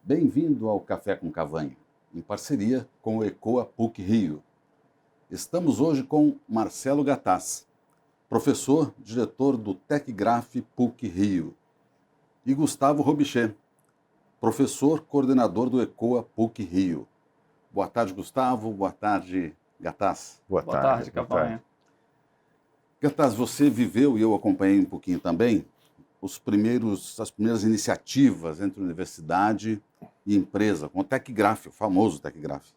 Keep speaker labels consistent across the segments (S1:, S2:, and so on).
S1: Bem-vindo ao Café com Cavanha, em parceria com o ECOA PUC-Rio. Estamos hoje com Marcelo Gattaz, professor, diretor do Tecgraf PUC-Rio, e Gustavo Robichet, professor, coordenador do ECOA PUC-Rio. Boa tarde, Gustavo. Boa tarde, Gattaz.
S2: Boa tarde, Cavanha.
S1: Gattaz, você viveu, e eu acompanhei um pouquinho também, as primeiras iniciativas entre universidade e empresa, com o Tecgraf, o famoso Tecgraf.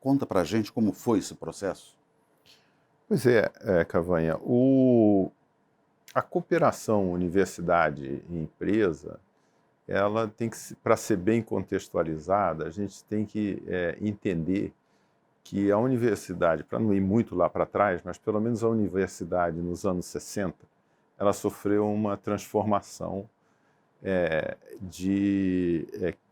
S1: Conta pra gente como foi esse processo.
S2: Pois é, Cavanha, a cooperação universidade e empresa, ela tem que, para ser bem contextualizada, a gente tem que entender que a universidade, para não ir muito lá para trás, mas pelo menos a universidade nos anos 60, ela sofreu uma transformação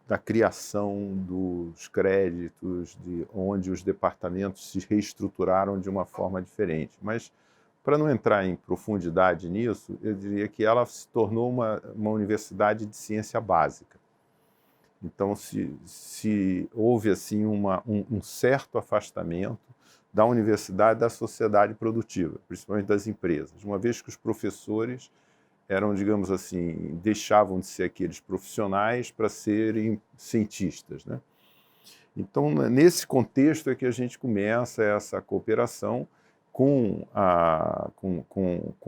S2: da criação dos créditos, de onde os departamentos se reestruturaram de uma forma diferente. Mas, para não entrar em profundidade nisso, eu diria que ela se tornou uma universidade de ciência básica. Então, se houve assim um certo afastamento da universidade da sociedade produtiva, principalmente das empresas, uma vez que os professores eram, digamos assim, deixavam de ser aqueles profissionais para serem cientistas, né? Então, nesse contexto é que a gente começa essa cooperação com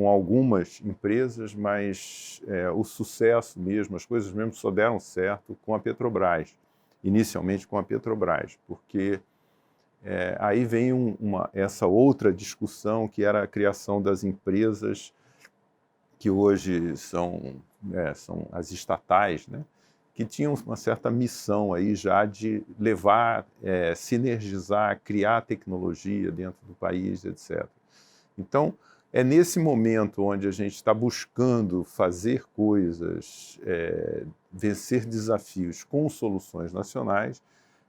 S2: algumas empresas, mas o sucesso mesmo, as coisas mesmo só deram certo com a Petrobras, inicialmente com a Petrobras, porque aí vem essa outra discussão que era a criação das empresas que hoje são as estatais, né, que tinham uma certa missão aí já de levar, sinergizar, criar tecnologia dentro do país, etc. Então, é nesse momento onde a gente está buscando fazer coisas, vencer desafios com soluções nacionais,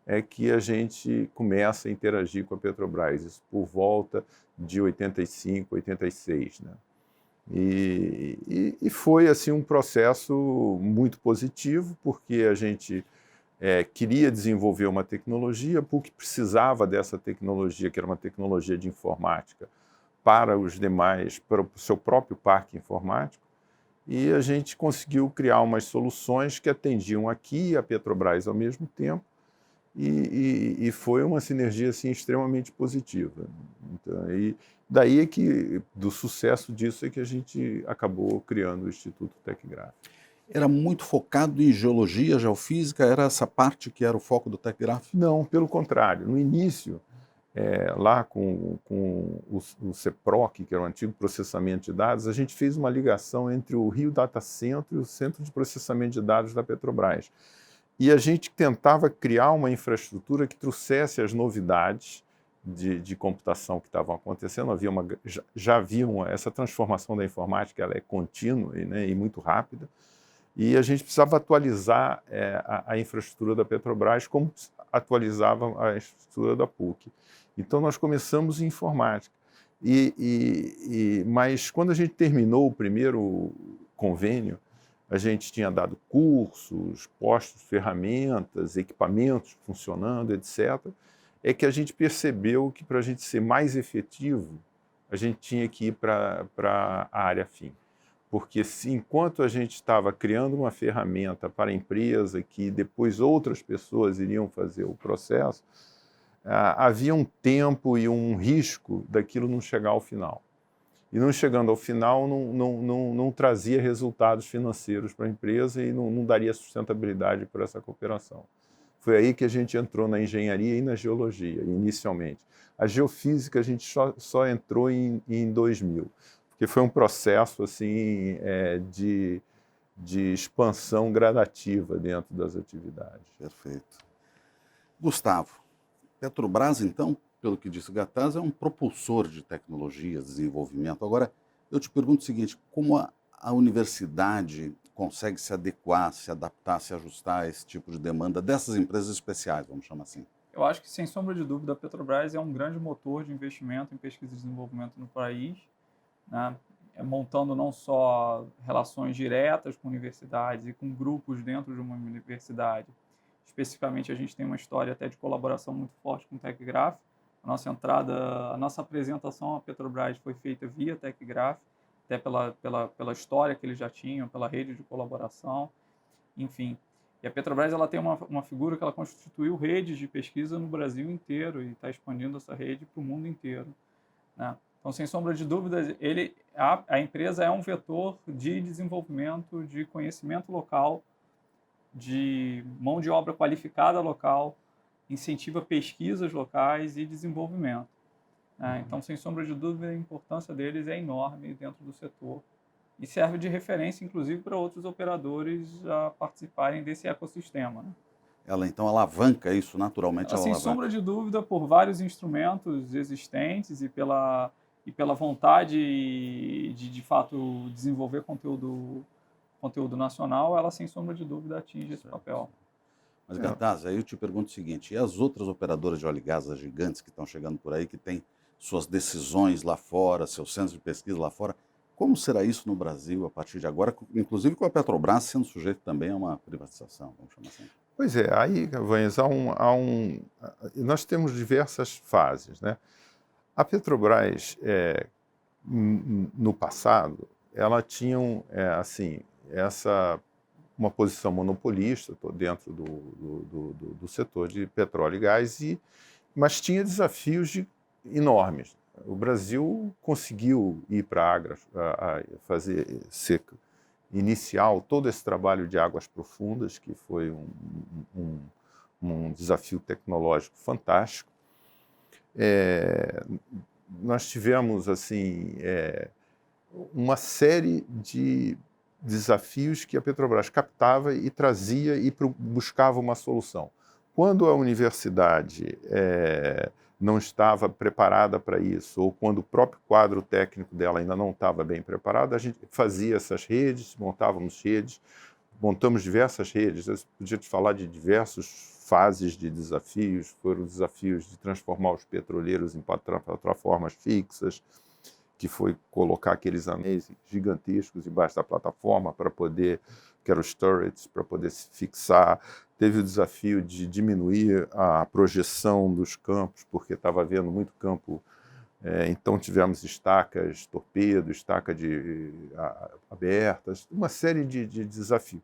S2: é que a gente começa a interagir com a Petrobras, isso por volta de 85, 86, né? E foi assim um processo muito positivo, porque a gente queria desenvolver uma tecnologia, porque precisava dessa tecnologia, que era uma tecnologia de informática, para os demais, para o seu próprio parque informático, e a gente conseguiu criar umas soluções que atendiam aqui e a Petrobras ao mesmo tempo, e foi uma sinergia assim, extremamente positiva. Então, daí é que, do sucesso disso, é que a gente acabou criando o Instituto Tecgraf.
S1: Era muito focado em geologia, geofísica, era essa parte que era o foco do Tecgraf?
S2: Não, pelo contrário. No início, lá com o CEPROC, que era o antigo processamento de dados, a gente fez uma ligação entre o Rio Data Center e o Centro de Processamento de Dados da Petrobras. E a gente tentava criar uma infraestrutura que trouxesse as novidades de computação que estavam acontecendo. Já havia essa transformação da informática, ela é contínua e muito rápida, e a gente precisava atualizar a infraestrutura da Petrobras como atualizava a infraestrutura da PUC. Então, nós começamos em informática. Mas, quando a gente terminou o primeiro convênio, a gente tinha dado cursos, postos, ferramentas, equipamentos funcionando, etc., é que a gente percebeu que, para a gente ser mais efetivo, a gente tinha que ir para a área fim. Porque enquanto a gente estava criando uma ferramenta para a empresa, que depois outras pessoas iriam fazer o processo, havia um tempo e um risco daquilo não chegar ao final. E não chegando ao final, não trazia resultados financeiros para a empresa e não daria sustentabilidade para essa cooperação. Foi aí que a gente entrou na engenharia e na geologia, inicialmente. A geofísica a gente só entrou em 2000, porque foi um processo assim, de expansão gradativa dentro das atividades.
S1: Perfeito. Gustavo, Petrobras, então, pelo que disse o Gattaz, é um propulsor de tecnologia, desenvolvimento. Agora, eu te pergunto o seguinte, como a universidade consegue se adequar, se adaptar, se ajustar a esse tipo de demanda dessas empresas especiais, vamos chamar assim?
S3: Eu acho que, sem sombra de dúvida, a Petrobras é um grande motor de investimento em pesquisa e desenvolvimento no país, né? Montando não só relações diretas com universidades e com grupos dentro de uma universidade, Especificamente, a gente tem uma história até de colaboração muito forte com o TecGraph. A nossa apresentação à Petrobras foi feita via TecGraph, até pela história que eles já tinham, pela rede de colaboração, enfim. E a Petrobras ela tem uma figura que ela constituiu redes de pesquisa no Brasil inteiro e está expandindo essa rede para o mundo inteiro, né? Então, sem sombra de dúvidas, a empresa é um vetor de desenvolvimento de conhecimento local, de mão de obra qualificada local, incentiva pesquisas locais e desenvolvimento, né? Então, sem sombra de dúvida, a importância deles é enorme dentro do setor e serve de referência, inclusive, para outros operadores a participarem desse ecossistema, né?
S1: Ela então alavanca isso, naturalmente ela
S3: Sem
S1: alavanca.
S3: sombra de dúvida, por vários instrumentos existentes e pela vontade de fato, desenvolver conteúdo nacional, ela, sem sombra de dúvida, atinge esse papel.
S1: Mas, Gattaz, aí eu te pergunto o seguinte, e as outras operadoras de óleo e gás, as gigantes que estão chegando por aí, que têm suas decisões lá fora, seus centros de pesquisa lá fora, como será isso no Brasil a partir de agora, inclusive com a Petrobras sendo sujeito também a uma privatização, vamos chamar assim?
S2: Pois é, aí, Vanhas, nós temos diversas fases, né? A Petrobras, no passado, ela tinha uma posição monopolista dentro do setor de petróleo e gás, mas tinha desafios enormes. O Brasil conseguiu ir para a Agra, fazer seca inicial todo esse trabalho de águas profundas, que foi um desafio tecnológico fantástico. Nós tivemos uma série de desafios que a Petrobras captava e trazia e buscava uma solução. Quando a universidade não estava preparada para isso, ou quando o próprio quadro técnico dela ainda não estava bem preparado, a gente fazia essas redes, montamos diversas redes. Eu podia te falar de diversas fases de desafios, foram desafios de transformar os petroleiros em plataformas fixas, que foi colocar aqueles anéis gigantescos embaixo da plataforma que eram os turrets, para poder se fixar. Teve o desafio de diminuir a projeção dos campos, porque estava havendo muito campo. Então tivemos estacas torpedo, abertas, uma série de desafios.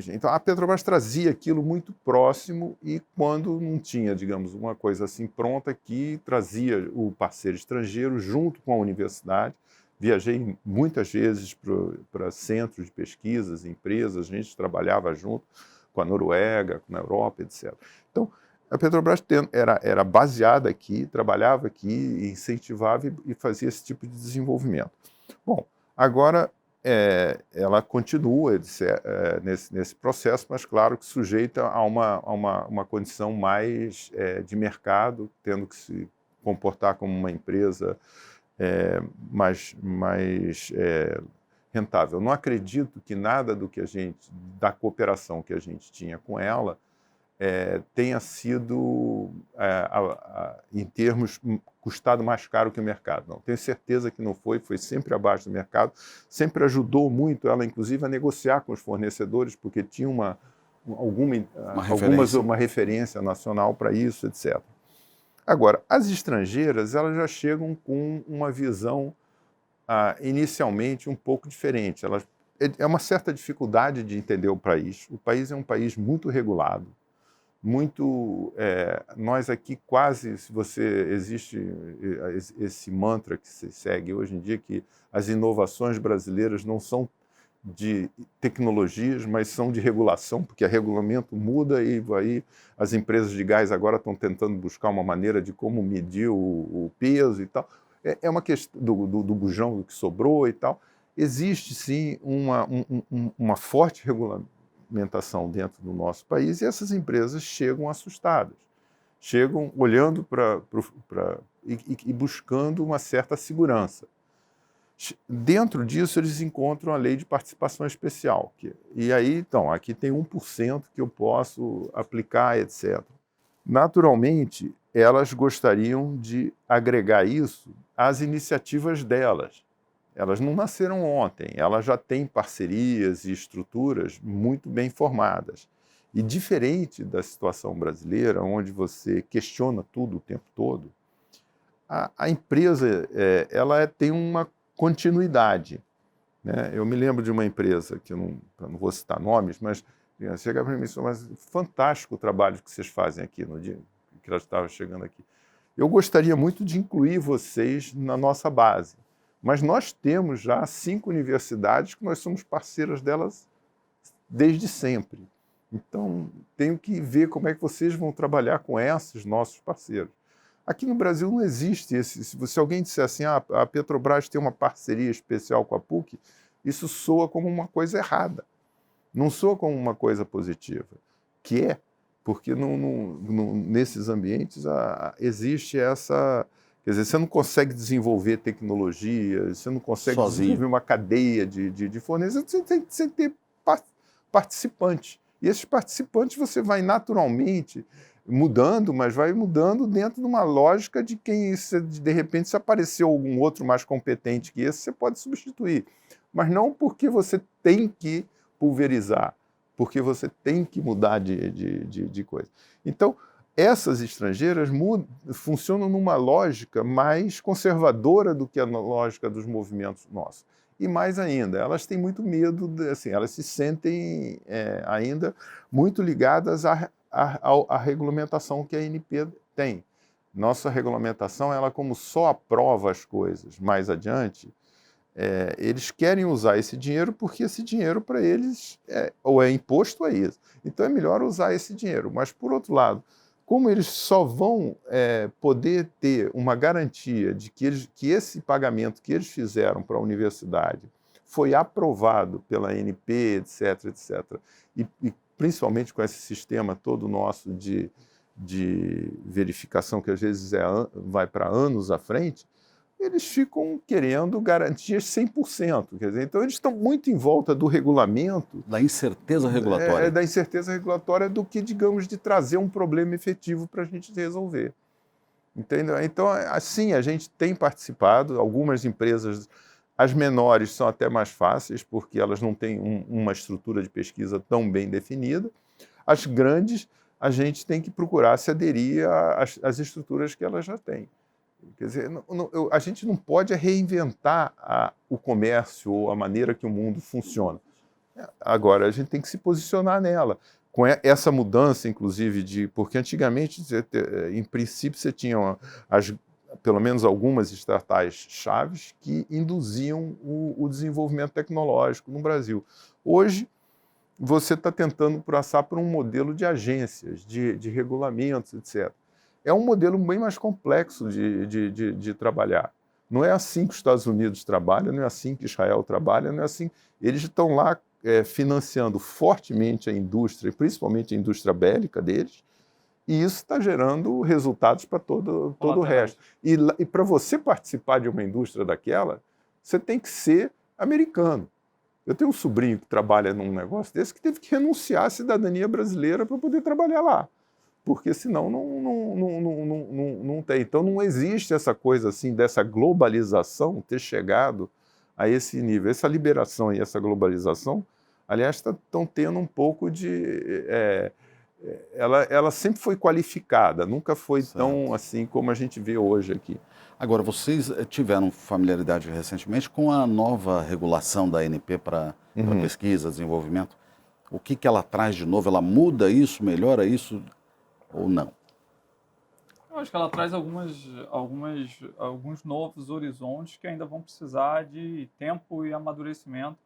S2: Então a Petrobras trazia aquilo muito próximo e quando não tinha, digamos, uma coisa assim pronta, que trazia o parceiro estrangeiro junto com a universidade. Viajei muitas vezes para centros de pesquisas, empresas, a gente trabalhava junto com a Noruega, com a Europa, etc. Então, a Petrobras era baseada aqui, trabalhava aqui, incentivava e fazia esse tipo de desenvolvimento. Bom, agora ela continua nesse processo, mas claro que sujeita a uma condição mais de mercado, tendo que se comportar como uma empresa mais rentável. Eu não acredito que nada da cooperação que a gente tinha com ela tenha sido, em termos, custado mais caro que o mercado. Não, tenho certeza que não foi sempre abaixo do mercado, sempre ajudou muito ela, inclusive, a negociar com os fornecedores, porque tinha uma referência nacional para isso, etc. Agora, as estrangeiras, elas já chegam com uma visão inicialmente um pouco diferente. É uma certa dificuldade de entender o país. O país é um país muito regulado, nós aqui quase, existe esse mantra que se segue hoje em dia, que as inovações brasileiras não são de tecnologias, mas são de regulação, porque o regulamento muda e aí as empresas de gás agora estão tentando buscar uma maneira de como medir o peso e tal. É uma questão do bujão que sobrou e tal. Existe, sim, uma forte regulamentação dentro do nosso país, e essas empresas chegam assustadas, chegam olhando e buscando uma certa segurança. Dentro disso, eles encontram a lei de participação especial. E aí, então, aqui tem 1% que eu posso aplicar, etc. Naturalmente, elas gostariam de agregar isso às iniciativas delas. Elas não nasceram ontem, elas já têm parcerias e estruturas muito bem formadas. E diferente da situação brasileira, onde você questiona tudo o tempo todo, a empresa ela tem uma continuidade, né? Eu me lembro de uma empresa, que eu não vou citar nomes, mas chega para mim e disse, mas fantástico o trabalho que vocês fazem aqui no dia que ela estava chegando aqui. Eu gostaria muito de incluir vocês na nossa base, mas nós temos já 5 universidades que nós somos parceiras delas desde sempre. Então, tenho que ver como é que vocês vão trabalhar com esses nossos parceiros. Aqui no Brasil não existe esse. Se alguém disser assim, a Petrobras tem uma parceria especial com a PUC, isso soa como uma coisa errada. Não soa como uma coisa positiva, que é, porque nesses ambientes existe essa... Quer dizer, você não consegue desenvolver tecnologia, você não consegue desenvolver uma cadeia de fornecedores, você tem que ter participantes. E esses participantes você vai naturalmente mudando, mas vai mudando dentro de uma lógica de quem, de repente, se aparecer algum outro mais competente que esse, você pode substituir. Mas não porque você tem que pulverizar, porque você tem que mudar de coisa. Então, essas estrangeiras funcionam numa lógica mais conservadora do que a lógica dos movimentos nossos. E mais ainda, elas têm muito medo, assim, elas se sentem ainda muito ligadas à regulamentação que a ANP tem. Nossa regulamentação, ela como só aprova as coisas mais adiante, eles querem usar esse dinheiro porque esse dinheiro para eles ou é imposto ou é isso. Então é melhor usar esse dinheiro. Mas, por outro lado, como eles só vão poder ter uma garantia de que esse pagamento que eles fizeram para a universidade foi aprovado pela ANP, etc., etc., e principalmente com esse sistema todo nosso de verificação, que às vezes vai para anos à frente, eles ficam querendo garantias 100%. Quer dizer, então, eles estão muito em volta do regulamento.
S1: Da incerteza regulatória.
S2: Da incerteza regulatória do que, digamos, de trazer um problema efetivo para a gente resolver. Entendeu? Então, assim, a gente tem participado. Algumas empresas, as menores, são até mais fáceis, porque elas não têm uma estrutura de pesquisa tão bem definida. As grandes, a gente tem que procurar se aderir às estruturas que elas já têm. Quer dizer, a gente não pode reinventar o comércio ou a maneira que o mundo funciona. Agora, a gente tem que se posicionar nela. Com essa mudança, inclusive, porque antigamente, em princípio, você tinha pelo menos algumas estatais chaves que induziam o desenvolvimento tecnológico no Brasil. Hoje, você está tentando passar por um modelo de agências, de regulamentos, etc. É um modelo bem mais complexo de trabalhar. Não é assim que os Estados Unidos trabalham, não é assim que Israel trabalha, não é assim. Eles estão lá financiando fortemente a indústria, principalmente a indústria bélica deles, e isso está gerando resultados para todo o resto. E para você participar de uma indústria daquela, você tem que ser americano. Eu tenho um sobrinho que trabalha num negócio desse que teve que renunciar à cidadania brasileira para poder trabalhar lá, porque senão não tem. Então não existe essa coisa assim, dessa globalização ter chegado a esse nível. Essa liberação e essa globalização, aliás, estão tendo um pouco de... ela sempre foi qualificada, nunca foi tão assim como a gente vê hoje aqui.
S1: Agora, vocês tiveram familiaridade recentemente com a nova regulação da ANP para pesquisa, desenvolvimento. O que ela traz de novo? Ela muda isso, melhora isso ou não?
S3: Eu acho que ela traz alguns novos horizontes que ainda vão precisar de tempo e amadurecimento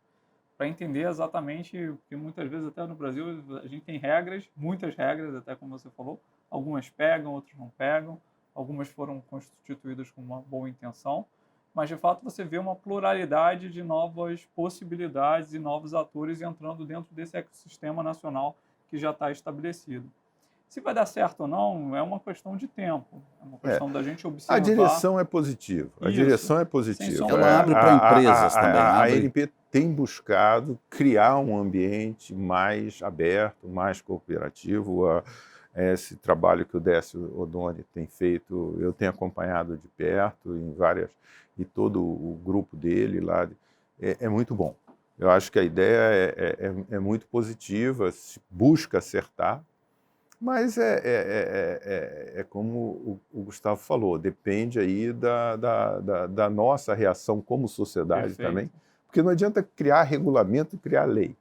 S3: para entender exatamente, porque muitas vezes até no Brasil a gente tem regras, muitas regras, até como você falou, algumas pegam, outras não pegam, algumas foram constituídas com uma boa intenção, mas de fato você vê uma pluralidade de novas possibilidades e novos atores entrando dentro desse ecossistema nacional que já está estabelecido. Se vai dar certo ou não, é uma questão de tempo, é uma questão da gente observar.
S2: A direção é positiva, a direção é positiva.
S1: Ela abre para empresas também.
S2: A ANP tem buscado criar um ambiente mais aberto, mais cooperativo. Esse trabalho que o Décio Odoni tem feito, eu tenho acompanhado de perto, e todo o grupo dele lá, é muito bom. Eu acho que a ideia é muito positiva, se busca acertar, mas é como o Gustavo falou, depende aí da nossa reação como sociedade
S3: Perfeito.
S2: também, porque não adianta criar regulamento e criar lei.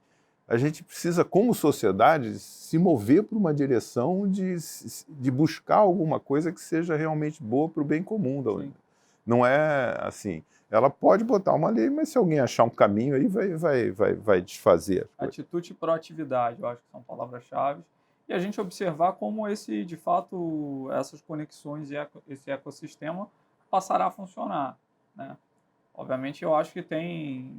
S2: A gente precisa, como sociedade, se mover para uma direção de buscar alguma coisa que seja realmente boa para o bem comum.
S3: Sim.
S2: Não é assim, ela pode botar uma lei, mas se alguém achar um caminho aí vai desfazer as coisas.
S3: Atitude e proatividade, eu acho que são palavras-chave. E a gente observar como de fato, essas conexões e esse ecossistema passará a funcionar, né? Obviamente, eu acho que tem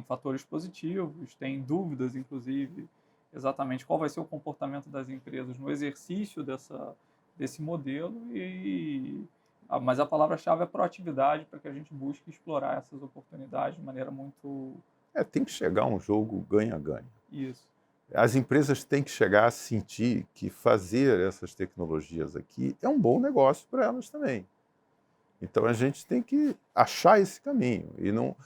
S3: fatores positivos, tem dúvidas, inclusive, exatamente qual vai ser o comportamento das empresas no exercício desse modelo, mas a palavra-chave é proatividade para que a gente busque explorar essas oportunidades de maneira muito...
S2: Tem que chegar um jogo ganha-ganha.
S3: Isso.
S2: As empresas têm que chegar a sentir que fazer essas tecnologias aqui é um bom negócio para elas também. Então a gente tem que achar esse caminho e não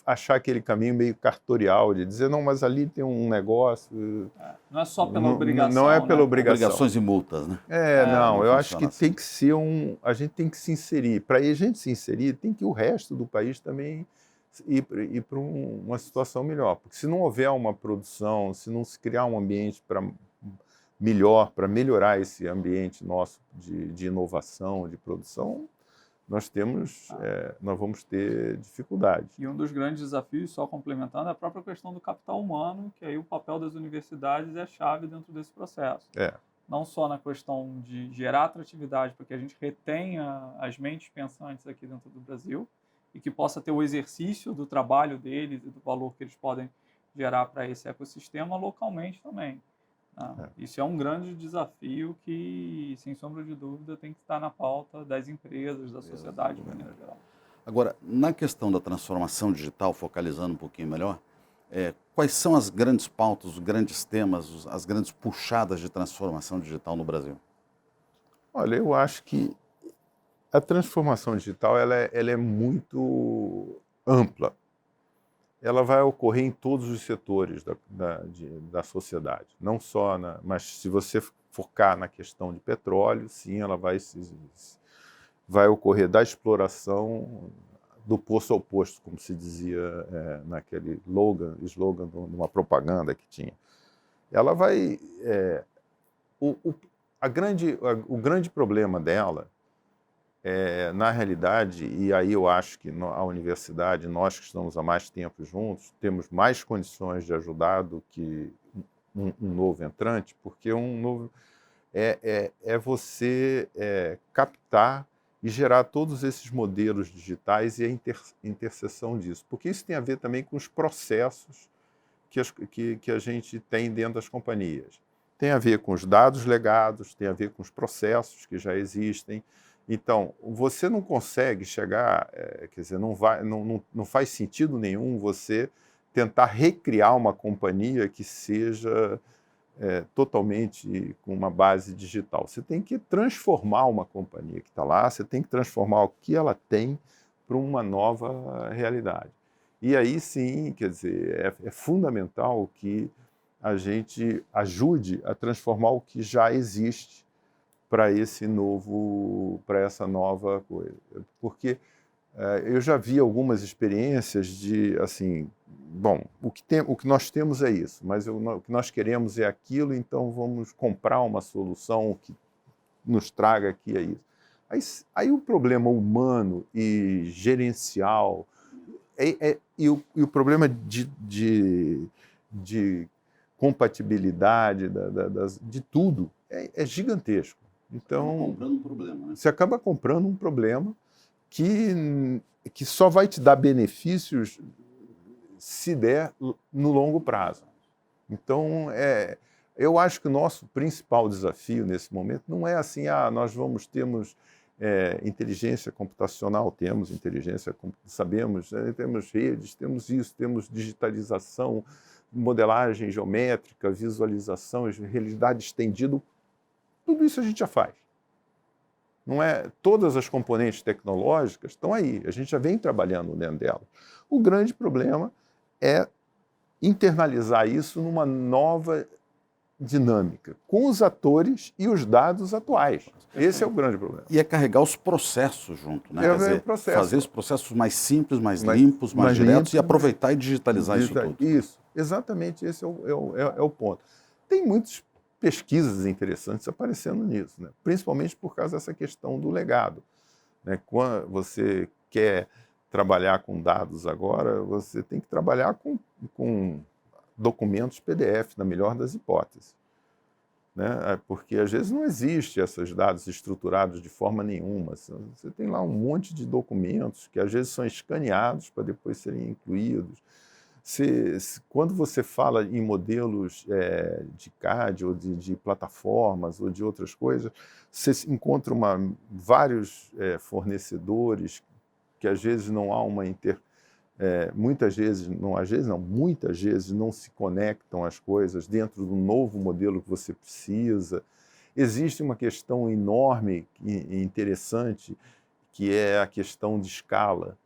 S2: achar aquele caminho meio cartorial de dizer, não, mas ali tem um negócio.
S3: Não é só pela obrigação.
S2: Não é pela
S3: né?
S2: obrigação.
S1: Obrigações e multas, né?
S2: Não, eu acho que
S1: assim.
S2: tem que ser a gente tem que se inserir. Para a gente se inserir, tem que o resto do país também ir para uma situação melhor. Porque se não houver uma produção, se não se criar um ambiente melhor, para melhorar esse ambiente nosso de inovação, de produção, nós vamos ter dificuldade.
S3: E um dos grandes desafios, só complementando, é a própria questão do capital humano, que aí o papel das universidades é a chave dentro desse processo. Não só na questão de gerar atratividade para que a gente retenha as mentes pensantes aqui dentro do Brasil e que possa ter o exercício do trabalho deles e do valor que eles podem gerar para esse ecossistema localmente também. Isso é um grande desafio que, sem sombra de dúvida, tem que estar na pauta das empresas, da sociedade de maneira geral.
S1: Agora, na questão da transformação digital, focalizando um pouquinho melhor, quais são as grandes pautas, os grandes temas, as grandes puxadas de transformação digital no Brasil?
S2: Olha, eu acho que a transformação digital ela é muito ampla. Ela vai ocorrer em todos os setores da sociedade, não só mas se você focar na questão de petróleo, sim, ela vai ocorrer da exploração do poço ao posto, como se dizia naquele slogan de uma propaganda que tinha. Ela vai... o grande problema dela na realidade, e aí eu acho que a universidade, nós que estamos há mais tempo juntos, temos mais condições de ajudar do que um novo entrante, porque um novo você captar e gerar todos esses modelos digitais e a interseção disso, porque isso tem a ver também com os processos que a gente tem dentro das companhias. Tem a ver com os dados legados, tem a ver com os processos que já existem. Então, você não consegue chegar, quer dizer, não faz sentido nenhum você tentar recriar uma companhia que seja totalmente com uma base digital. Você tem que transformar uma companhia que está lá, você tem que transformar o que ela tem para uma nova realidade. E aí sim, quer dizer, é fundamental que a gente ajude a transformar o que já existe para essa nova coisa. Porque eu já vi algumas experiências de, assim, bom, o que nós temos é isso, mas o que nós queremos é aquilo, então vamos comprar uma solução que nos traga aqui é isso. Aí o problema humano e gerencial e o problema de compatibilidade de tudo é gigantesco. Então,
S1: comprando um problema, né?
S2: Você acaba comprando um problema que só vai te dar benefícios se der no longo prazo. Então, eu acho que o nosso principal desafio nesse momento não é assim, temos inteligência computacional, sabemos, temos redes, temos isso, temos digitalização, modelagem geométrica, visualização, realidade estendida, tudo isso a gente já faz. Não é, todas as componentes tecnológicas estão aí, a gente já vem trabalhando dentro dela. O grande problema é internalizar isso numa nova dinâmica, com os atores e os dados atuais. Esse é o grande problema.
S1: E é carregar os processos junto, né?
S2: É
S1: Quer dizer,
S2: processo.
S1: fazer os processos mais simples, mais limpos, mais diretos
S2: limpos,
S1: e aproveitar e digitalizar isso tudo.
S2: Isso, exatamente, esse é o ponto. Tem muitas pesquisas interessantes aparecendo nisso, né? Principalmente por causa dessa questão do legado, né? Quando você quer trabalhar com dados agora, você tem que trabalhar com documentos PDF, na melhor das hipóteses, né? Porque às vezes não existe esses dados estruturados de forma nenhuma. Você tem lá um monte de documentos que às vezes são escaneados para depois serem incluídos. Quando você fala em modelos de CAD ou de plataformas ou de outras coisas, você encontra vários fornecedores que às vezes não há uma muitas vezes não se conectam as coisas dentro do novo modelo que você precisa. Existe uma questão enorme e interessante, que é a questão de escala.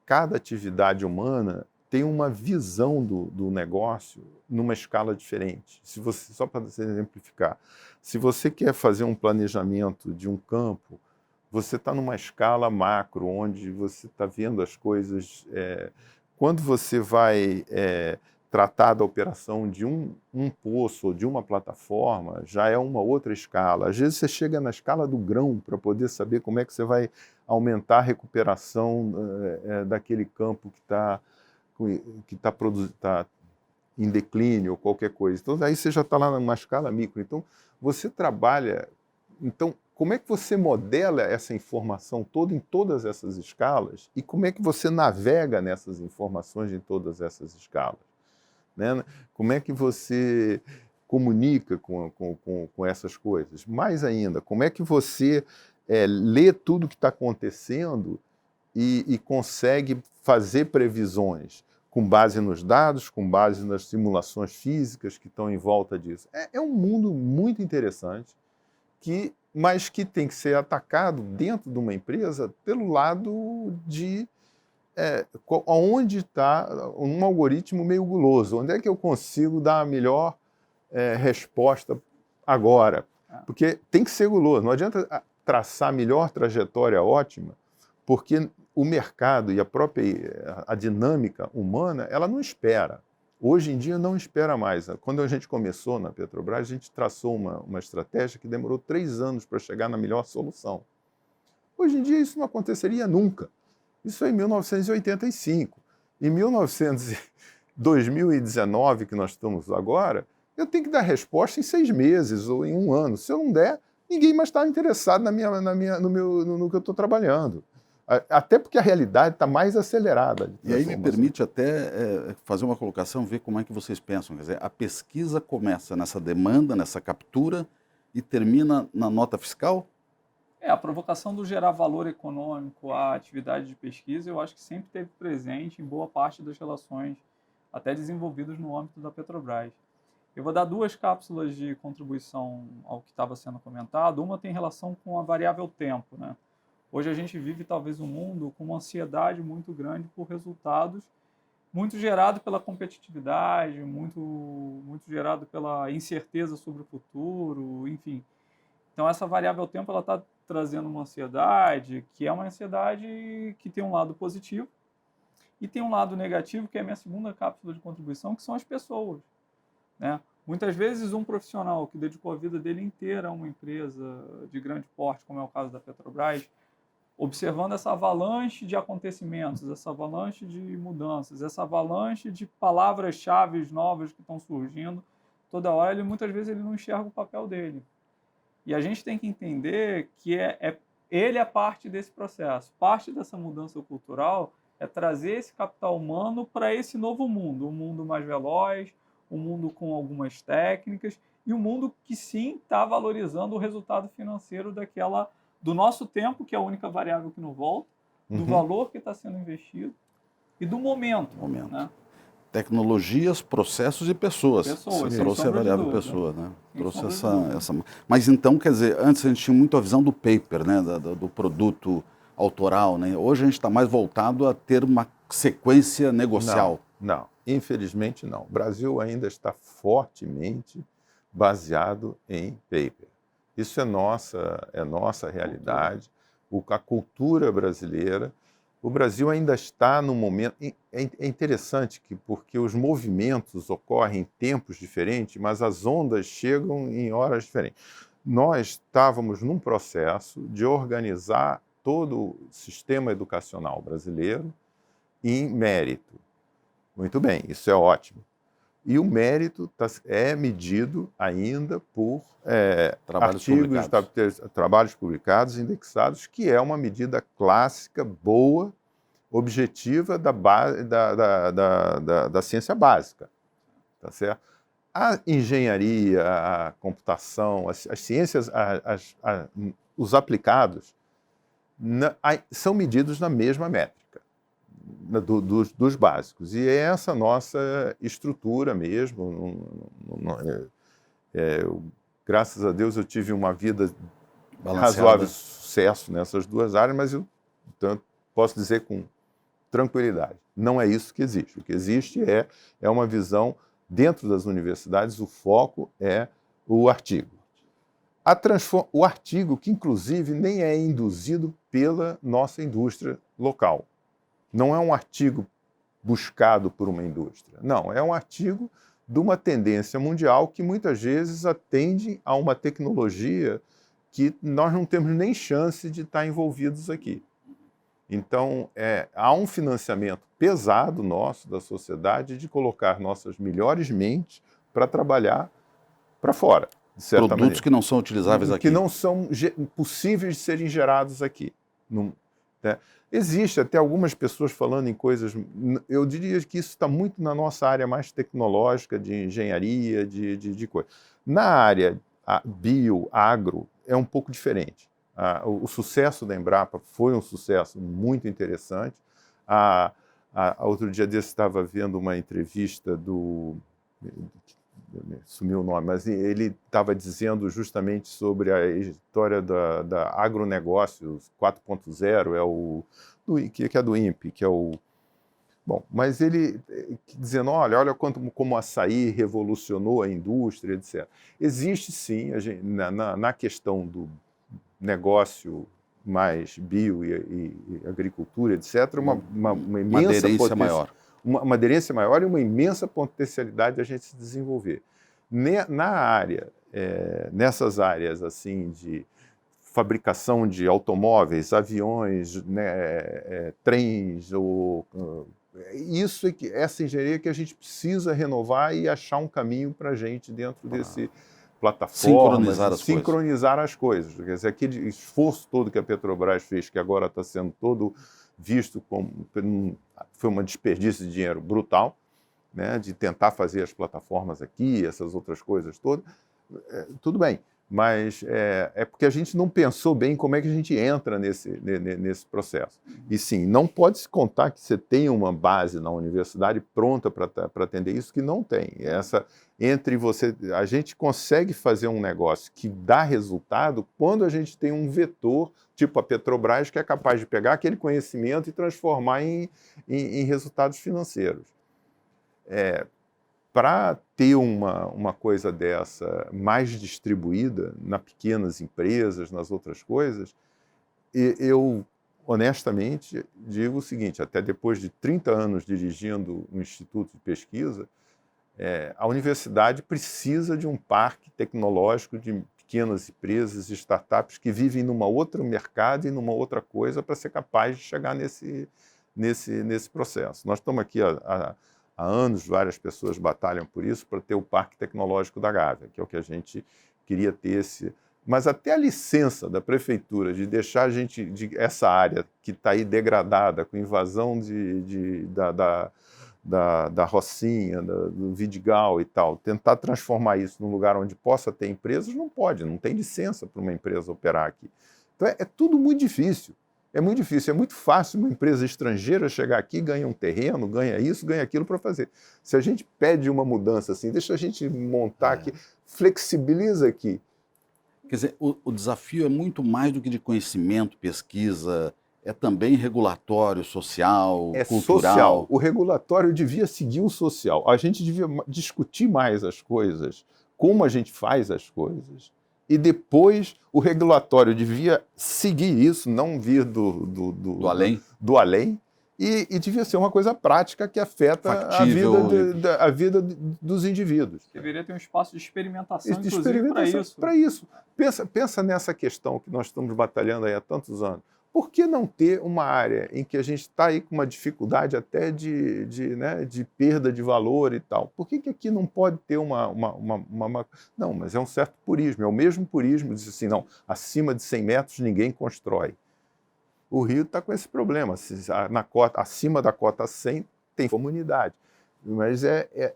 S2: Cada atividade humana tem uma visão do negócio numa escala diferente. Só para exemplificar, se você quer fazer um planejamento de um campo, você está numa escala macro, onde você está vendo as coisas. Quando você vai tratar da operação de um poço ou de uma plataforma, já é uma outra escala. Às vezes você chega na escala do grão para poder saber como é que você vai aumentar a recuperação daquele campo que está em declínio ou qualquer coisa. Então, aí você já está lá numa escala micro. Então, você trabalha... Então, como é que você modela essa informação toda em todas essas escalas e como é que você navega nessas informações em todas essas escalas? Né? Como é que você comunica com essas coisas? Mais ainda, como é que você lê tudo que está acontecendo e consegue fazer previsões com base nos dados, com base nas simulações físicas que estão em volta disso? É um mundo muito interessante, mas que tem que ser atacado dentro de uma empresa pelo lado de onde está um algoritmo meio guloso, onde é que eu consigo dar a melhor resposta agora? Porque tem que ser guloso, não adianta traçar a melhor trajetória ótima, porque o mercado e a dinâmica humana, ela não espera. Hoje em dia não espera mais. Quando a gente começou na Petrobras, a gente traçou uma estratégia que demorou 3 anos para chegar na melhor solução. Hoje em dia isso não aconteceria nunca. Isso é em 1985. Em 2019, que nós estamos agora, eu tenho que dar resposta em 6 meses ou em 1 ano. Se eu não der, ninguém mais está interessado no que eu estou trabalhando. Até porque a realidade está mais acelerada.
S1: E aí me permite até fazer uma colocação, ver como é que vocês pensam. Quer dizer, a pesquisa começa nessa demanda, nessa captura e termina na nota fiscal?
S3: A provocação do gerar valor econômico à atividade de pesquisa, eu acho que sempre esteve presente em boa parte das relações até desenvolvidas no âmbito da Petrobras. Eu vou dar 2 cápsulas de contribuição ao que estava sendo comentado. Uma tem relação com a variável tempo, né? Hoje a gente vive talvez um mundo com uma ansiedade muito grande por resultados, muito gerado pela competitividade, muito gerado pela incerteza sobre o futuro, enfim. Então essa variável tempo ela está trazendo uma ansiedade, que é uma ansiedade que tem um lado positivo e tem um lado negativo, que é a minha segunda cápsula de contribuição, que são as pessoas, né? Muitas vezes um profissional que dedicou a vida dele inteira a uma empresa de grande porte, como é o caso da Petrobras, observando essa avalanche de acontecimentos, essa avalanche de mudanças, essa avalanche de palavras-chave novas que estão surgindo, toda hora, muitas vezes ele não enxerga o papel dele. E a gente tem que entender que ele é parte desse processo. Parte dessa mudança cultural é trazer esse capital humano para esse novo mundo, um mundo mais veloz, um mundo com algumas técnicas e um mundo que sim está valorizando o resultado financeiro do nosso tempo, que é a única variável que não volta, do valor que está sendo investido e do momento. Né?
S1: Tecnologias, processos e pessoas.
S3: Pessoas,
S1: Você
S3: sem
S1: trouxe a
S3: sombra de
S1: variável
S3: dúvida.
S1: pessoa, né?
S3: Sem
S1: Trouxe
S3: sombra de dúvida.
S1: essa... Mas então, quer dizer, antes a gente tinha muito a visão do paper, né? Do produto autoral, né? Hoje a gente está mais voltado a ter uma sequência negocial.
S2: Não, infelizmente não. O Brasil ainda está fortemente baseado em paper. Isso é nossa realidade, a cultura brasileira. O Brasil ainda está no momento... É interessante porque os movimentos ocorrem em tempos diferentes, mas as ondas chegam em horas diferentes. Nós estávamos num processo de organizar todo o sistema educacional brasileiro em mérito. Muito bem, isso é ótimo. E o mérito é medido ainda por trabalhos publicados, indexados, que é uma medida clássica, boa, objetiva da ciência básica. Tá certo? A engenharia, a computação, as ciências, os aplicados, são medidos na mesma métrica. Dos básicos. E é essa nossa estrutura mesmo. Graças a Deus eu tive uma vida razoável sucesso nessas duas áreas, mas eu posso dizer com tranquilidade, não é isso que existe. O que existe é uma visão dentro das universidades, o foco é o artigo. O artigo que, inclusive, nem é induzido pela nossa indústria local. Não é um artigo buscado por uma indústria. Não, é um artigo de uma tendência mundial que muitas vezes atende a uma tecnologia que nós não temos nem chance de estar envolvidos aqui. Então, há um financiamento pesado nosso, da sociedade, de colocar nossas melhores mentes para trabalhar para fora, de certa
S1: Produtos
S2: maneira.
S1: que não são utilizáveis aqui.
S2: Que não são possíveis de serem gerados aqui. Né? Existe até algumas pessoas falando em coisas... Eu diria que isso está muito na nossa área mais tecnológica, de engenharia, de coisa. Na área agro, é um pouco diferente. O sucesso da Embrapa foi um sucesso muito interessante. Outro dia desse estava vendo uma entrevista sumiu o nome, mas ele estava dizendo justamente sobre a história da agronegócios 4.0, que é do INPE, que é o... Bom, mas ele dizendo, olha como o açaí revolucionou a indústria, etc. Existe sim, na questão do negócio mais bio e agricultura, etc., uma imensa
S1: aderência maior.
S2: Uma aderência maior e uma imensa potencialidade de a gente se desenvolver. Nessas áreas assim de fabricação de automóveis, aviões, né, trens, essa engenharia que a gente precisa renovar e achar um caminho para a gente dentro desse plataforma, sincronizar as coisas. Quer dizer, aquele esforço todo que a Petrobras fez, que agora está sendo todo visto como... Foi um desperdício de dinheiro brutal, né, de tentar fazer as plataformas aqui, essas outras coisas todas. Tudo bem, mas é porque a gente não pensou bem como é que a gente entra nesse processo. E sim, não pode se contar que você tem uma base na universidade pronta para atender isso, que não tem. A gente consegue fazer um negócio que dá resultado quando a gente tem um vetor, tipo a Petrobras, que é capaz de pegar aquele conhecimento e transformar em resultados financeiros. Para ter uma coisa dessa mais distribuída nas pequenas empresas, nas outras coisas, eu honestamente digo o seguinte, até depois de 30 anos dirigindo um instituto de pesquisa, a universidade precisa de um parque tecnológico de pequenas empresas e startups que vivem numa outra mercado e numa outra coisa para ser capaz de chegar nesse processo. Nós estamos aqui há anos, várias pessoas batalham por isso, para ter o Parque Tecnológico da Gávea, que é o que a gente queria ter Mas até a licença da prefeitura de deixar essa área que está aí degradada, com invasão da Rocinha, do Vidigal e tal, tentar transformar isso num lugar onde possa ter empresas, não pode, não tem licença para uma empresa operar aqui. Então é tudo muito difícil. É muito difícil, é muito fácil uma empresa estrangeira chegar aqui, ganha um terreno, ganha isso, ganha aquilo para fazer. Se a gente pede uma mudança assim, deixa a gente montar aqui, flexibiliza aqui.
S1: Quer dizer, o desafio é muito mais do que de conhecimento, pesquisa, é também regulatório, social,
S2: É
S1: cultural.
S2: social. O regulatório devia seguir o social. A gente devia discutir mais as coisas, como a gente faz as coisas. E depois o regulatório devia seguir isso, não vir
S1: Do além.
S2: do além. E devia ser uma coisa prática que afeta
S1: Factível.
S2: a vida dos indivíduos.
S3: Deveria ter um espaço de experimentação,
S2: De
S3: inclusive,
S2: experimentação para isso. Pensa nessa questão que nós estamos batalhando aí há tantos anos. Por que não ter uma área em que a gente está aí com uma dificuldade até de perda de valor e tal? Por que aqui não pode ter uma... Não, mas é um certo purismo, é o mesmo purismo, diz assim, não, acima de 100 metros ninguém constrói. O Rio está com esse problema, acima da cota 100 tem comunidade, mas é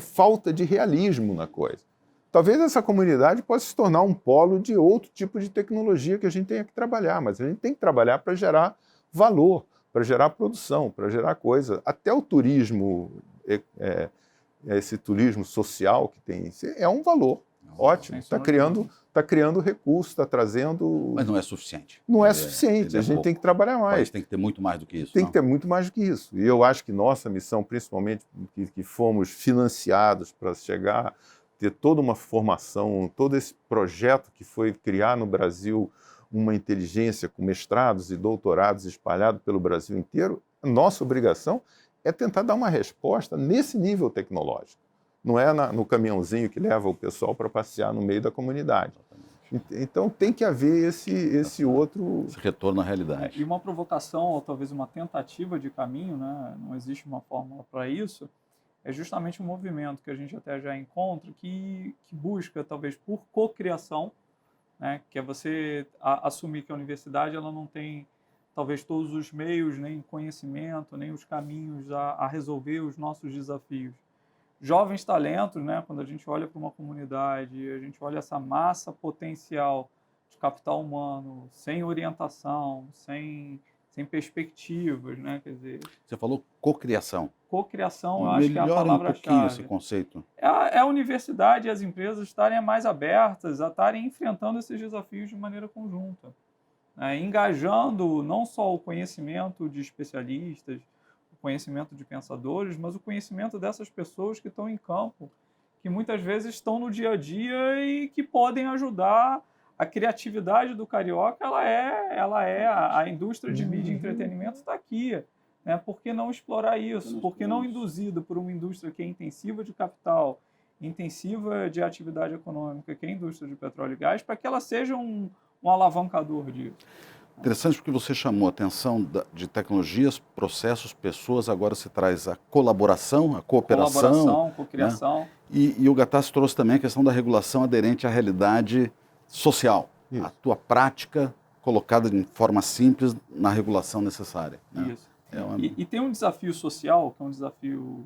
S2: falta de realismo na coisa. Talvez essa comunidade possa se tornar um polo de outro tipo de tecnologia que a gente tenha que trabalhar, mas a gente tem que trabalhar para gerar valor, para gerar produção, para gerar coisa. Até o turismo, esse turismo social que tem, é um valor ótimo, está criando recursos, está trazendo...
S1: Mas não é suficiente.
S2: Não é suficiente, a gente tem que trabalhar mais.
S1: Mas tem que ter muito mais do que isso.
S2: Tem que ter muito mais do que isso. E eu acho que nossa missão, principalmente que fomos financiados para chegar, ter toda uma formação, todo esse projeto que foi criar no Brasil uma inteligência com mestrados e doutorados espalhados pelo Brasil inteiro, nossa obrigação é tentar dar uma resposta nesse nível tecnológico. Não é no caminhãozinho que leva o pessoal para passear no meio da comunidade. Então tem que haver esse outro...
S1: Esse retorno à realidade.
S3: E uma provocação, ou talvez uma tentativa de caminho, né? Não existe uma fórmula para isso, é justamente um movimento que a gente até já encontra, que busca, talvez, por cocriação, né? Que é você assumir que a universidade ela não tem, talvez, todos os meios, nem conhecimento, nem os caminhos a resolver os nossos desafios. Jovens talentos, né? Quando a gente olha para uma comunidade, a gente olha essa massa potencial de capital humano, sem orientação, sem perspectivas, né? Quer dizer,
S1: você falou cocriação.
S3: Cocriação, eu acho que é a palavra-chave.
S1: Um pouquinho esse conceito.
S3: É a universidade e as empresas estarem mais abertas a estarem enfrentando esses desafios de maneira conjunta, né? Engajando não só o conhecimento de especialistas, o conhecimento de pensadores, mas o conhecimento dessas pessoas que estão em campo, que muitas vezes estão no dia a dia e que podem ajudar. A criatividade do carioca, ela é a indústria de mídia e entretenimento está aqui, né? Por que não explorar isso? Por que não induzido por uma indústria que é intensiva de capital, intensiva de atividade econômica, que é a indústria de petróleo e gás, para que ela seja um alavancador disso?
S1: Interessante porque você chamou a atenção de tecnologias, processos, pessoas, agora você traz a colaboração, a cooperação.
S3: Colaboração, cocriação.
S1: Né? E o Gattaz trouxe também a questão da regulação aderente à realidade social. Isso. A tua prática colocada de forma simples na regulação necessária. Né?
S3: Isso. E tem um desafio social, que é um desafio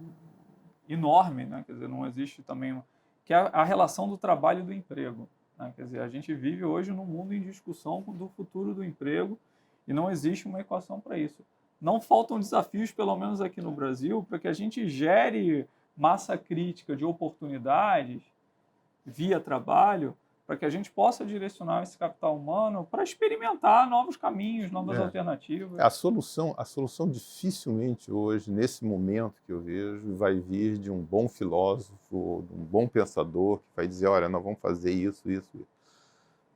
S3: enorme, né? Quer dizer, não existe também, que é a relação do trabalho e do emprego. Né? Quer dizer, a gente vive hoje num mundo em discussão do futuro do emprego e não existe uma equação para isso. Não faltam desafios, pelo menos aqui no Brasil, para que a gente gere massa crítica de oportunidades via trabalho, para que a gente possa direcionar esse capital humano para experimentar novos caminhos, novas alternativas.
S2: A solução dificilmente hoje, nesse momento que eu vejo, vai vir de um bom filósofo, de um bom pensador que vai dizer, olha, nós vamos fazer isso.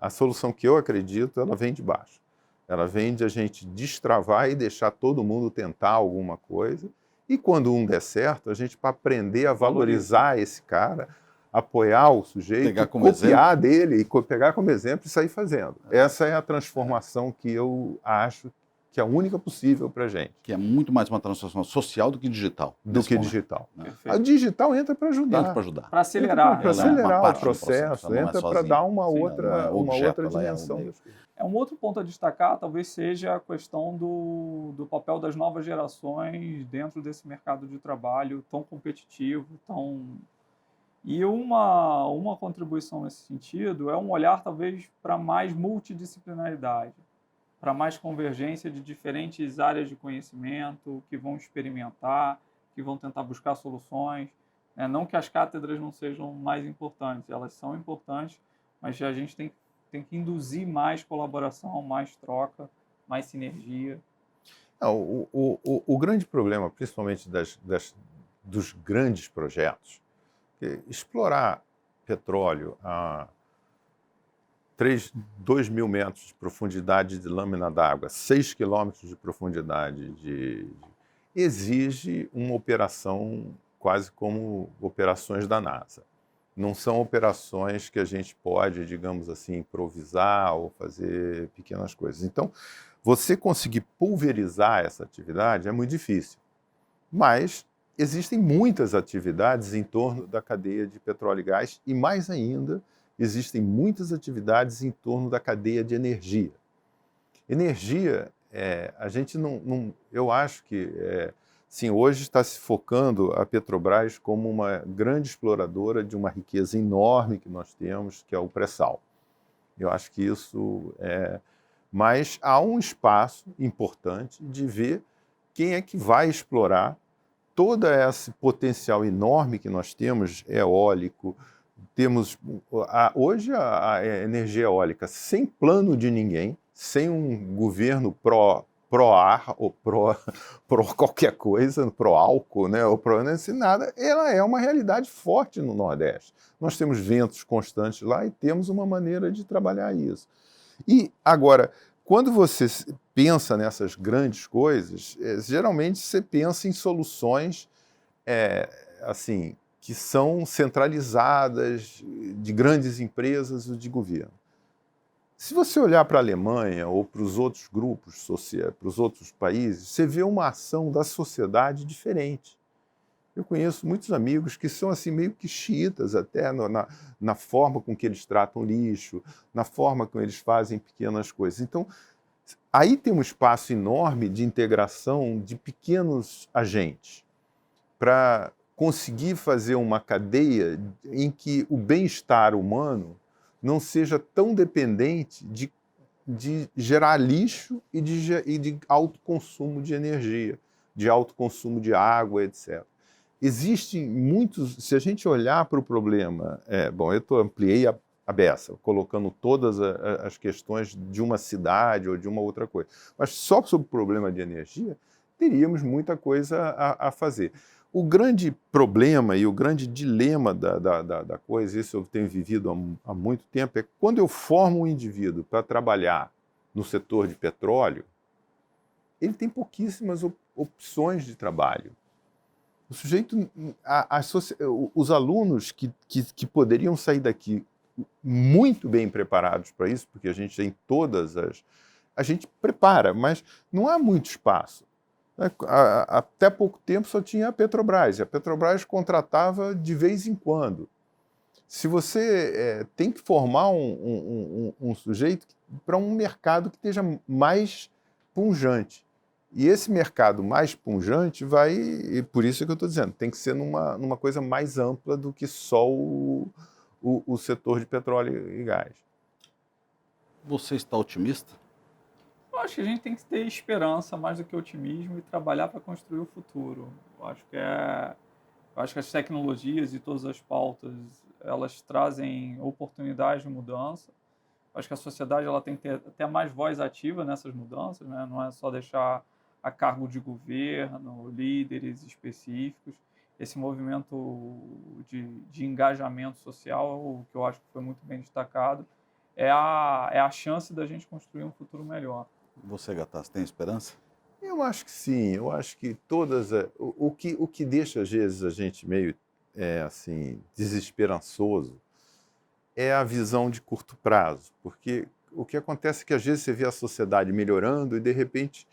S2: A solução que eu acredito, ela vem de baixo. Ela vem de a gente destravar e deixar todo mundo tentar alguma coisa. E quando um der certo, a gente, para aprender a valorizar esse cara, apoiar o sujeito, copiar dele, e pegar como exemplo e sair fazendo. Essa é a transformação que eu acho que é a única possível para a gente.
S1: Que é muito mais uma transformação social do que digital.
S2: Digital. Né? A digital entra para ajudar.
S1: Entra para ajudar.
S3: Para acelerar.
S2: Para acelerar o processo, entra para dar uma outra dimensão.
S3: Um outro ponto a destacar talvez seja a questão do papel das novas gerações dentro desse mercado de trabalho tão competitivo, tão... E uma contribuição nesse sentido é um olhar, talvez, para mais multidisciplinaridade. para mais convergência de diferentes áreas de conhecimento, que vão experimentar, que vão tentar buscar soluções. Não que as cátedras não sejam mais importantes, elas são importantes, mas a gente tem que induzir mais colaboração, mais troca, mais sinergia.
S2: Não, o grande problema, principalmente dos grandes projetos, é explorar petróleo a 2 mil metros de profundidade de lâmina d'água, 6 quilômetros de profundidade, exige uma operação quase como operações da NASA. Não são operações que a gente pode, digamos assim, improvisar ou fazer pequenas coisas. Então, você conseguir pulverizar essa atividade é muito difícil. Mas existem muitas atividades em torno da cadeia de petróleo e gás e, mais ainda, existem muitas atividades em torno da cadeia de energia. Energia, a gente eu acho que, sim, hoje está se focando a Petrobras como uma grande exploradora de uma riqueza enorme que nós temos, que é o pré-sal. Eu acho que isso mas há um espaço importante de ver quem é que vai explorar todo esse potencial enorme que nós temos, eólico. Temos hoje a energia eólica sem plano de ninguém, sem um governo pró-ar ou pró qualquer coisa, pró-álcool, né, ou sem nada, ela é uma realidade forte no Nordeste. Nós temos ventos constantes lá e temos uma maneira de trabalhar isso. E agora, quando você pensa nessas grandes coisas, geralmente você pensa em soluções assim, que são centralizadas de grandes empresas ou de governo. Se você olhar para a Alemanha ou para os outros grupos, para os outros países, você vê uma ação da sociedade diferente. Eu conheço muitos amigos que são assim meio que xiitas até na forma com que eles tratam lixo, na forma como eles fazem pequenas coisas. Então, aí tem um espaço enorme de integração de pequenos agentes para conseguir fazer uma cadeia em que o bem-estar humano não seja tão dependente de gerar lixo e de alto consumo de energia, de alto consumo de água, etc. Existem muitos, se a gente olhar para o problema, eu ampliei a beça, colocando todas as questões de uma cidade ou de uma outra coisa, mas só sobre o problema de energia, teríamos muita coisa a fazer. O grande problema e o grande dilema da coisa, isso eu tenho vivido há muito tempo, é que quando eu formo um indivíduo para trabalhar no setor de petróleo, ele tem pouquíssimas opções de trabalho. O sujeito, os alunos que poderiam sair daqui muito bem preparados para isso, porque a gente tem a gente prepara, mas não há muito espaço. Até pouco tempo só tinha a Petrobras, e a Petrobras contratava de vez em quando. Se você tem que formar um sujeito para um mercado que esteja mais pungente. E esse mercado mais pungente e por isso que eu estou dizendo, tem que ser numa coisa mais ampla do que só o setor de petróleo e gás.
S1: Você está otimista?
S3: Eu acho que a gente tem que ter esperança mais do que otimismo e trabalhar para construir o futuro. Eu acho que as tecnologias e todas as pautas, elas trazem oportunidades de mudança. Eu acho que a sociedade ela tem que ter até mais voz ativa nessas mudanças, né? Não é só deixar a cargo de governo, líderes específicos. Esse movimento de engajamento social, o que eu acho que foi muito bem destacado, é a chance da gente construir um futuro melhor.
S1: Você, Gattas, tem esperança?
S2: Eu acho que sim, eu acho que o que deixa às vezes a gente meio assim, desesperançoso é a visão de curto prazo, porque o que acontece é que às vezes você vê a sociedade melhorando e de repente,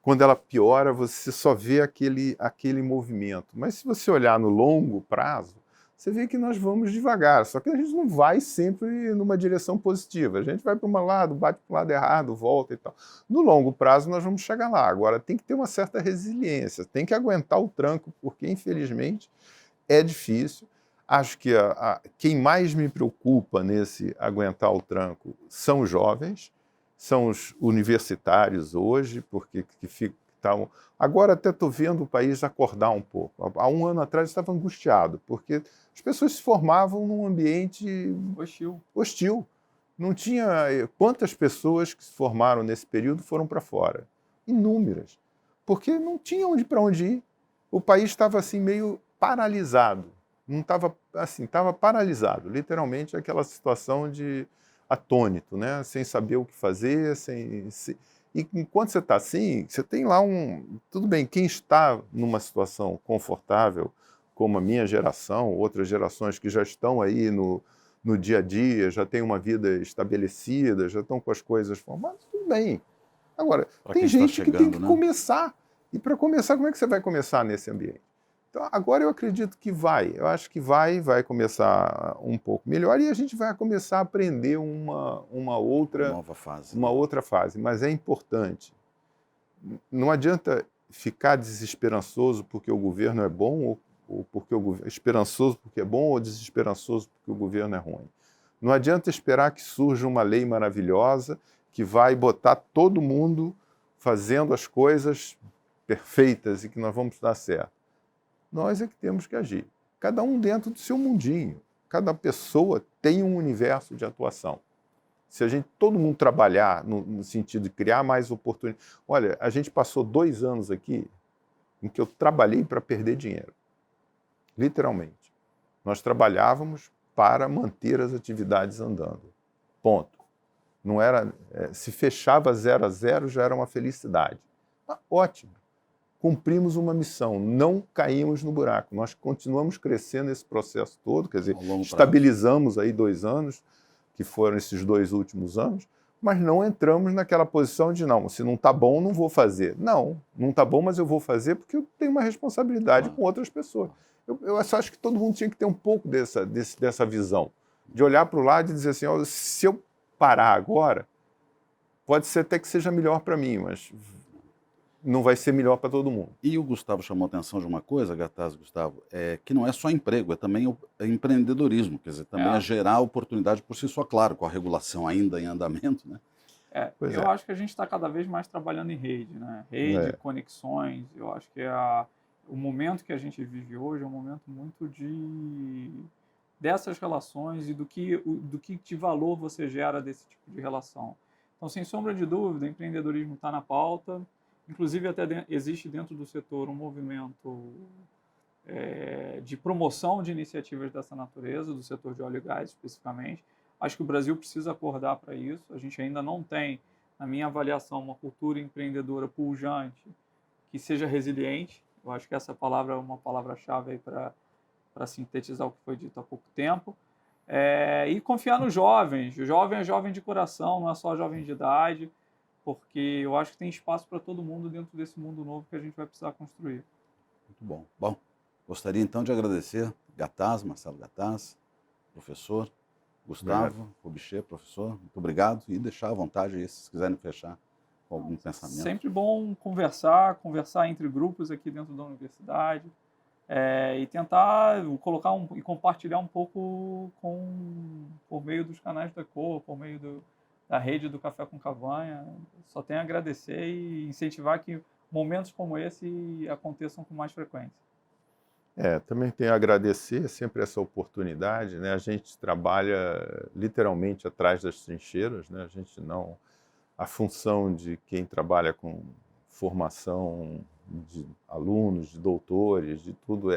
S2: quando ela piora, você só vê aquele movimento. Mas se você olhar no longo prazo, você vê que nós vamos devagar, só que a gente não vai sempre numa direção positiva. A gente vai para um lado, bate para o lado errado, volta e tal. No longo prazo, nós vamos chegar lá. Agora, tem que ter uma certa resiliência, tem que aguentar o tranco, porque, infelizmente, é difícil. Acho que quem mais me preocupa nesse aguentar o tranco são os jovens. são os universitários hoje, porque estavam... Agora até estou vendo o país acordar um pouco. Há um ano atrás eu estava angustiado, porque as pessoas se formavam num ambiente hostil. Não tinha... Quantas pessoas que se formaram nesse período foram para fora? Inúmeras. Porque não tinha para onde ir. O país estava assim meio paralisado. Não estava assim, estava paralisado. Literalmente aquela situação de atônito, né? Sem saber o que fazer, E enquanto você está assim, você tem lá Tudo bem, quem está numa situação confortável, como a minha geração, outras gerações que já estão aí no dia a dia, já têm uma vida estabelecida, já estão com as coisas formadas, tudo bem. Agora, tem gente que tem que começar. E para começar, como é que você vai começar nesse ambiente? Então, agora eu acredito que eu acho que vai começar um pouco melhor e a gente vai começar a aprender uma outra
S1: fase.
S2: Uma outra fase, mas é importante. Não adianta ficar desesperançoso porque o governo é bom ou porque esperançoso porque é bom ou desesperançoso porque o governo é ruim. Não adianta esperar que surja uma lei maravilhosa que vai botar todo mundo fazendo as coisas perfeitas e que nós vamos dar certo. Nós é que temos que agir. Cada um dentro do seu mundinho. Cada pessoa tem um universo de atuação. Se todo mundo trabalhar no sentido de criar mais oportunidades... Olha, a gente passou 2 anos aqui em que eu trabalhei para perder dinheiro. Literalmente. Nós trabalhávamos para manter as atividades andando. Ponto. Não era... se fechava 0 a 0, já era uma felicidade. Ótimo. Cumprimos uma missão, não caímos no buraco. Nós continuamos crescendo nesse processo todo, quer dizer, estabilizamos aí 2 anos, que foram esses 2 últimos anos, mas não entramos naquela posição de, não, se não está bom, não vou fazer. Não está bom, mas eu vou fazer porque eu tenho uma responsabilidade com outras pessoas. Eu só acho que todo mundo tinha que ter um pouco dessa visão, de olhar para o lado e dizer assim, ó, se eu parar agora, pode ser até que seja melhor para mim, mas não vai ser melhor para todo mundo.
S1: E o Gustavo chamou a atenção de uma coisa, Gattaz, Gustavo, que não é só emprego, é também o empreendedorismo, quer dizer, também é gerar oportunidade por si só, claro, com a regulação ainda em andamento, né?
S3: Eu acho que a gente está cada vez mais trabalhando em rede, né? Rede, conexões, eu acho que o momento que a gente vive hoje é um momento muito dessas relações e do que de valor você gera desse tipo de relação. Então, sem sombra de dúvida, o empreendedorismo está na pauta. Inclusive, até existe dentro do setor um movimento de promoção de iniciativas dessa natureza, do setor de óleo e gás especificamente. Acho que o Brasil precisa acordar para isso. A gente ainda não tem, na minha avaliação, uma cultura empreendedora pujante que seja resiliente. Eu acho que essa palavra é uma palavra-chave para sintetizar o que foi dito há pouco tempo. E confiar nos jovens. O jovem é jovem de coração, não é só jovem de idade, porque eu acho que tem espaço para todo mundo dentro desse mundo novo que a gente vai precisar construir.
S1: Muito bom. Bom, gostaria então de agradecer Gattaz, Marcelo Gattaz, professor, Gustavo Robichê, professor, muito obrigado, e deixar à vontade aí, se vocês quiserem fechar com algum pensamento.
S3: Sempre bom conversar entre grupos aqui dentro da universidade, e tentar colocar e compartilhar um pouco por meio dos canais da Ecoa, por meio da rede do Café com Cavanha. Só tenho a agradecer e incentivar que momentos como esse aconteçam com mais frequência.
S2: Também tenho a agradecer sempre essa oportunidade, né? A gente trabalha literalmente atrás das trincheiras, né? A função de quem trabalha com formação de alunos, de doutores, de tudo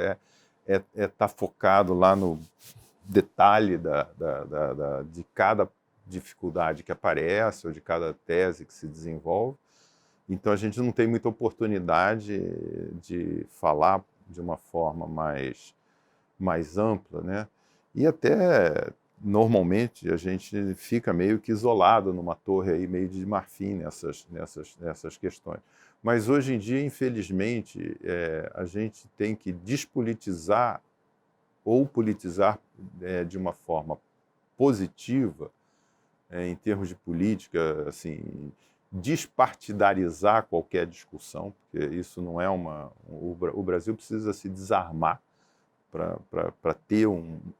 S2: tá focado lá no detalhe de cada dificuldade que aparece ou de cada tese que se desenvolve. Então a gente não tem muita oportunidade de falar de uma forma mais ampla, né? E até normalmente a gente fica meio que isolado numa torre aí meio de marfim nessas questões. Mas hoje em dia, infelizmente, a gente tem que despolitizar ou politizar de uma forma positiva, em termos de política, assim, despartidarizar qualquer discussão, porque isso não é o Brasil precisa se desarmar para ter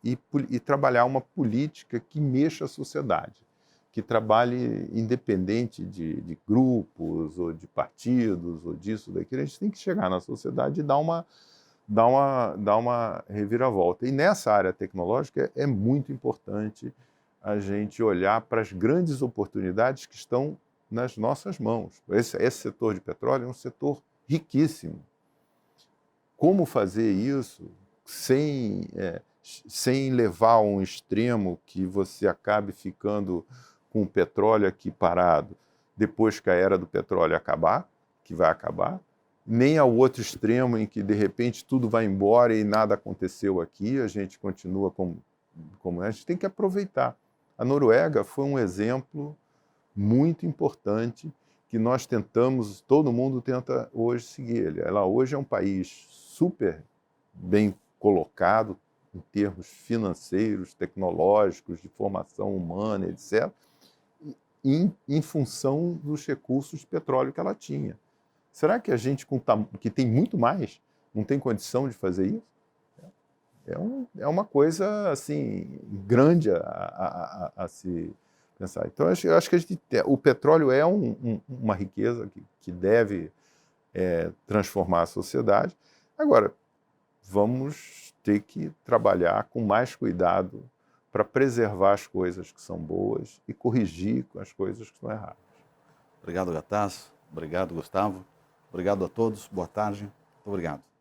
S2: e trabalhar uma política que mexa a sociedade, que trabalhe independente de grupos ou de partidos ou disso, daquilo. A gente tem que chegar na sociedade e dar uma reviravolta. E nessa área tecnológica é muito importante a gente olhar para as grandes oportunidades que estão nas nossas mãos. Esse setor de petróleo é um setor riquíssimo. Como fazer isso sem levar a um extremo que você acabe ficando com o petróleo aqui parado depois que a era do petróleo acabar, que vai acabar, nem ao outro extremo em que de repente tudo vai embora e nada aconteceu aqui, a gente continua como a gente tem que aproveitar. A Noruega foi um exemplo muito importante que nós tentamos, todo mundo tenta hoje seguir. Ela hoje é um país super bem colocado em termos financeiros, tecnológicos, de formação humana, etc., em função dos recursos de petróleo que ela tinha. Será que a gente, que tem muito mais, não tem condição de fazer isso? É uma coisa assim grande a se pensar. Então, eu acho que o petróleo é uma riqueza que deve transformar a sociedade. Agora, vamos ter que trabalhar com mais cuidado para preservar as coisas que são boas e corrigir com as coisas que são erradas.
S1: Obrigado, Gataz. Obrigado, Gustavo. Obrigado a todos. Boa tarde. Muito obrigado.